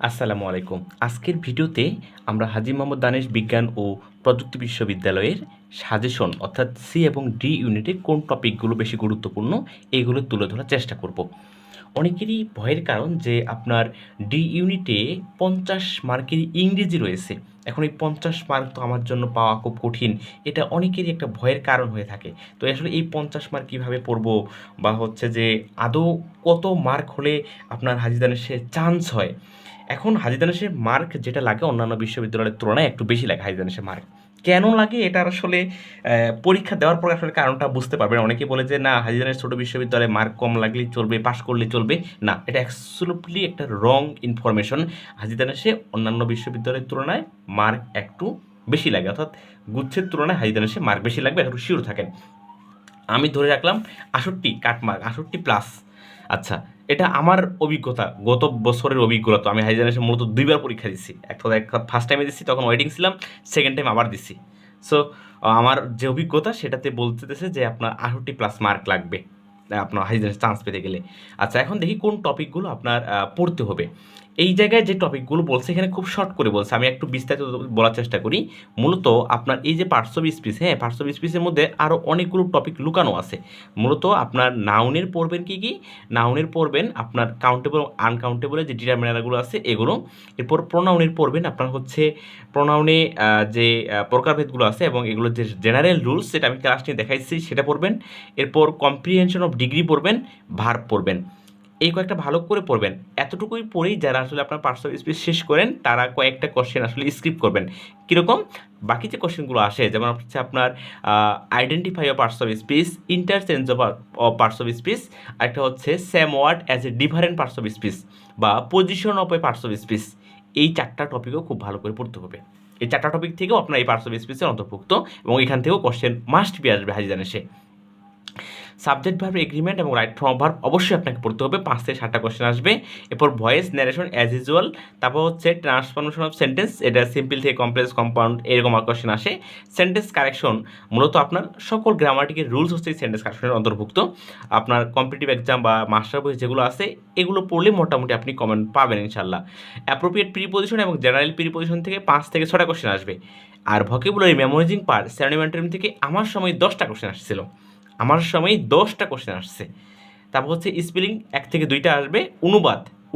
আসসালামু আলাইকুম। আজকের ভিডিওতে আমরা হাজী মোহাম্মদ দানেশ বিজ্ঞান ও প্রযুক্তি বিশ্ববিদ্যালয়ের সাজেশন অর্থাৎ সি এবং ডি ইউনিটে কোন টপিকগুলো বেশি গুরুত্বপূর্ণ এগুলো তুলে ধরার চেষ্টা করব। অনেকেরই ভয়ের কারণ যে আপনার ডি ইউনিটে 50 মার্কের ইংরেজি রয়েছে। এখন এই 50 মার্ক তো আমার জন্য পাওয়া খুব কঠিন। এটা অনেকেরই একটা ভয়ের কারণ হয়ে থাকে। তো আসলে এই 50 মার্ক কীভাবে পড়ব বা হচ্ছে যে আদৌ কত মার্ক হলে আপনার হাজী দানেশে চান্স হয়? এখন হাজী দানেশের মার্ক যেটা লাগে অন্যান্য বিশ্ববিদ্যালয়ের তুলনায় একটু বেশি লাগে হাজী দানেশের মার্ক। কেন লাগে এটার আসলে পরীক্ষা দেওয়ার পর আসলে কারণটা বুঝতে পারবেন। অনেকে বলে যে না হাজী দানেশ ছোটো বিশ্ববিদ্যালয়ে মার্ক কম লাগলেই চলবে, পাস করলে চলবে। না, এটা অ্যাবসলিউটলি একটা রং ইনফরমেশন। হাজী দানেশে অন্যান্য বিশ্ববিদ্যালয়ের তুলনায় মার্ক একটু বেশি লাগে, অর্থাৎ গুচ্ছের তুলনায় হাজী দানেশে মার্ক বেশি লাগবে, একটু শিওর থাকেন। আমি ধরে রাখলাম 68 কাটমার্ক, 68+। আচ্ছা, এটা আমার অভিজ্ঞতা, গত বছরের অভিজ্ঞতা। তো আমি হাজী দানেশে মূলত 2বার পরীক্ষা দিচ্ছি। একটা ফার্স্ট টাইমে দিচ্ছি, তখন ওয়েটিং ছিলাম, সেকেন্ড টাইম আবার দিচ্ছি। সো আমার যে অভিজ্ঞতা সেটাতে বলতেছে যে আপনার 68+ মার্ক লাগবে আপনার হাজী দানেশে চান্স পেতে গেলে। আচ্ছা, এখন দেখি কোন টপিকগুলো আপনার পড়তে হবে। এই জায়গায় যে টপিকগুলো বলছে এখানে খুব শর্ট করে বলছে, আমি একটু বিস্তারিত বলার চেষ্টা করি। মূলত আপনার এই যে পার্টস অফ স্পিচ, হ্যাঁ, পার্টস অফ স্পিচের মধ্যে আরও অনেকগুলো টপিক লুকানো আছে। মূলত আপনার নাউনের পড়বেন কি কি, নাউনের পড়বেন আপনার কাউন্টেবল আনকাউন্টেবলের যে ডিটারমিনারগুলো আছে এগুলো। এরপর প্রোনাউনের পড়বেন আপনার হচ্ছে প্রোনাউনে যে প্রকারভেদগুলো আছে এবং এগুলোর যে জেনারেল রুলস সেটা আমি ক্লাস নিয়ে দেখাইছি সেটা পড়বেন। এরপর কম্প্রিহেনশন অফ ডিগ্রি পড়বেন, ভার্ব পড়বেন। এই কয়েকটা ভালো করে পড়বেন। এতটুকুই পড়েই যারা আসলে আপনার পার্টস অফ স্পিচ শেষ করেন তারা কয়েকটা কোশ্চেন আসলে স্কিপ করবেন। কীরকম? বাকি যে কোশ্চেনগুলো আসে যেমন হচ্ছে আপনার identify of parts of speech, interchange of parts of speech, আরেকটা হচ্ছে same word as a different parts of speech বা position of a parts of speech. এই 4টা টপিকও খুব ভালো করে পড়তে হবে। এই 4টা টপিক থেকেও আপনার এই পার্টস অফ স্পিচের অন্তর্ভুক্ত এবং এখান থেকেও কোশ্চেন মাস্ট বি আসবে হাজী দানেশে। সাবজেক্ট ভার্ব এগ্রিমেন্ট এবং রাইট ফর্ম ভার্ব অবশ্যই আপনাকে পড়তে হবে, 5 থেকে 7টা কোশ্চেন আসবে। এরপর ভয়েস ন্যারেশন অ্যাজ ইউজুয়াল, তারপর হচ্ছে ট্রান্সফরমেশন অফ সেন্টেন্স, এটা সিম্পল থেকে কমপ্লেক্স কম্পাউন্ড এরকম কোশ্চেন আসে। সেন্টেন্স কারেকশন, মূলত আপনার সকল গ্রামাটিকের রুলস হচ্ছে সেন্টেন্স কারেকশনের অন্তর্ভুক্ত। আপনার কম্পিটিটিভ এক্সাম বা মাস্টার বই যেগুলো আছে এগুলো পড়লে মোটামুটি আপনি কমেন্ট পাবেন ইনশাল্লাহ। অ্যাপ্রোপ্রিয়েট প্রিপোজিশন এবং জেনারেল প্রিপোজিশন থেকে 5 থেকে 6টা কোশ্চেন আসবে। আর ভোকাবুলারি মেমোরাইজিং পার্ট সিনোনিম থেকে আমার সময় 10টা কোশ্চেন আসছিল, আমার সময় 10টা কোশ্চেন আসছে। তারপর হচ্ছে স্পেলিং 1 থেকে 2টা আসবে,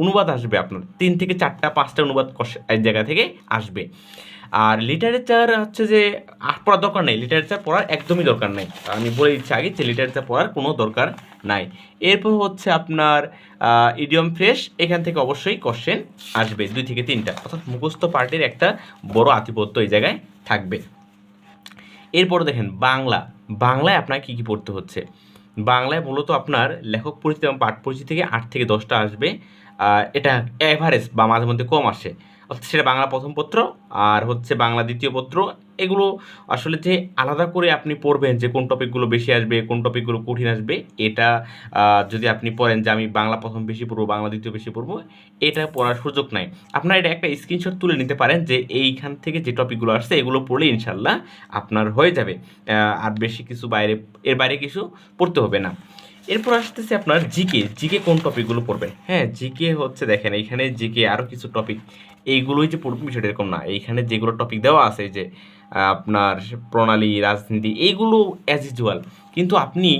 অনুবাদ আসবে আপনার 3 থেকে 4টা 5টা অনুবাদ এক জায়গা থেকে আসবে। আর লিটারেচার হচ্ছে যে পড়ার দরকার নেই, লিটারেচার পড়ার একদমই দরকার নেই, আমি বলে দিচ্ছি আগে যে লিটারেচার পড়ার কোনো দরকার নাই। এরপর হচ্ছে আপনার ইডিয়ম ফ্রেশ, এখান থেকে অবশ্যই কোশ্চেন আসবে 2 থেকে 3টা, অর্থাৎ মুখস্থ পার্টির একটা বড় আধিপত্য এই জায়গায় থাকবে। এরপর দেখেন বাংলায় আপনার কী কী পড়তে হচ্ছে। বাংলায় মূলত আপনার লেখক পরিচিতি এবং পাঠ পরিচিতি থেকে 8 থেকে 10টা আসবে। এটা অ্যাভারেজ বা মাঝে মধ্যে কম আসে, অর্থাৎ সেটা বাংলা প্রথম পত্র আর হচ্ছে বাংলা দ্বিতীয় পত্র। এগুলো আসলে যে আলাদা করে আপনি পড়বেন যে কোন টপিকগুলো বেশি আসবে কোন টপিকগুলো কঠিন আসবে, এটা যদি আপনি পড়েন যে আমি বাংলা প্রথম বেশি পড়বো বাংলা দ্বিতীয় বেশি পড়বো, এটা পড়ার সুযোগ নাই। আপনার এটা একটা স্ক্রিনশট তুলে নিতে পারেন যে এইখান থেকে যে টপিকগুলো আসছে এগুলো পড়লে ইনশাল্লাহ আপনার হয়ে যাবে। আর বেশি কিছু এর বাইরে কিছু পড়তে হবে না। এরপর আসতেছে আপনার জিকে কোন টপিকগুলো পড়বেন। হ্যাঁ, জিকে হচ্ছে দেখেন এইখানে জিকে আরও কিছু টপিক, এইগুলোই যে পড়বেন বিষয়টা এরকম না। এইখানে যেগুলো টপিক দেওয়া আছে যে আপনার প্রণালী, রাজনীতি, এইগুলো অ্যাজ ইউজুয়াল, কিন্তু আপনি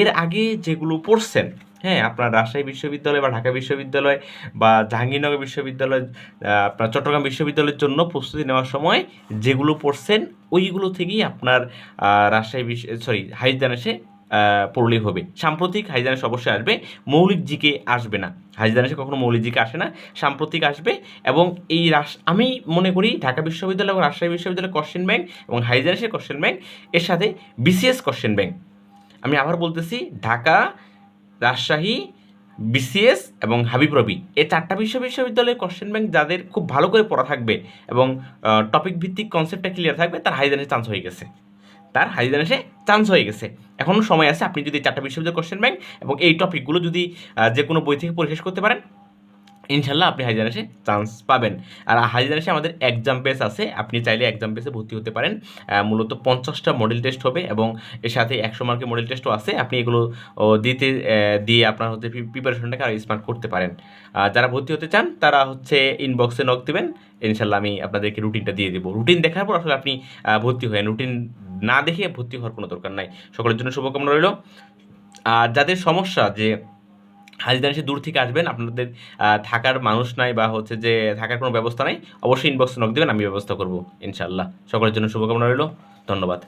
এর আগে যেগুলো পড়ছেন, হ্যাঁ, আপনার রাজশাহী বিশ্ববিদ্যালয় বা ঢাকা বিশ্ববিদ্যালয় বা জাহাঙ্গীরনগর বিশ্ববিদ্যালয়, আপনার চট্টগ্রাম বিশ্ববিদ্যালয়ের জন্য প্রস্তুতি নেওয়ার সময় যেগুলো পড়ছেন ওইগুলো থেকেই আপনার হাজী দানেশে পড়লেই হবে। সাম্প্রতিক হাজী দানেশ অবশ্যই আসবে, মৌলিক জিকে আসবে না। হাজী দানেশে কখনো মৌলিক জিকে আসে না, সাম্প্রতিক আসবে। এবং এই আমি মনে করি ঢাকা বিশ্ববিদ্যালয় এবং রাজশাহী বিশ্ববিদ্যালয়ের কোশ্চেন ব্যাংক এবং হাজী দানেশের কোশ্চেন ব্যাংক এর সাথে বিসিএস কোশ্চেন ব্যাংক, আমি আবার বলতেছি ঢাকা, রাজশাহী, বিসিএস এবং হাবিব রবি, এই 4টা বিশ্ববিদ্যালয়ের কোশ্চেন ব্যাংক যাদের খুব ভালো করে পড়া থাকবে এবং টপিক ভিত্তিক কনসেপ্টটা ক্লিয়ার থাকবে তার হাজী দানেশে চান্স হয়ে গেছে। এখনও সময় আছে, আপনি যদি 4টা বিশ্ববিদ্যালয় কোশ্চেন ব্যাংক এবং এই টপিকগুলো যদি যে কোনো বই থেকে পড়ে শেষ করতে পারেন ইনশাল্লাহ আপনি হাজিদানেশে চান্স পাবেন। আর হাজিদানেশে আমাদের এক্সাম বেস আছে, আপনি চাইলে এক্সাম বেসে ভর্তি হতে পারেন। মূলত 50টা মডেল টেস্ট হবে এবং এর সাথে 100 মার্কের মডেল টেস্টও আছে। আপনি এগুলো দিয়ে আপনার হচ্ছে প্রিপারেশনটাকে আরও স্মার্ট করতে পারেন। যারা ভর্তি হতে চান তারা হচ্ছে ইনবক্সে নক দেবেন, ইনশাল্লাহ আমি আপনাদেরকে রুটিনটা দিয়ে দেবো। রুটিন দেখার পর আসলে আপনি ভর্তি হয়ে, রুটিন না দেখে ভর্তি হওয়ার কোনো দরকার নাই। সকলের জন্য শুভকামনা রইল। আর যাদের সমস্যা যে হাজিদানেশে দূর থেকে আসবেন, আপনাদের থাকার মানুষ নাই বা হচ্ছে যে থাকার কোনো ব্যবস্থা নাই, অবশ্যই ইনবক্সে নক দেবেন, আমি ব্যবস্থা করব ইনশাআল্লাহ। সকলের জন্য শুভকামনা রইল। ধন্যবাদ।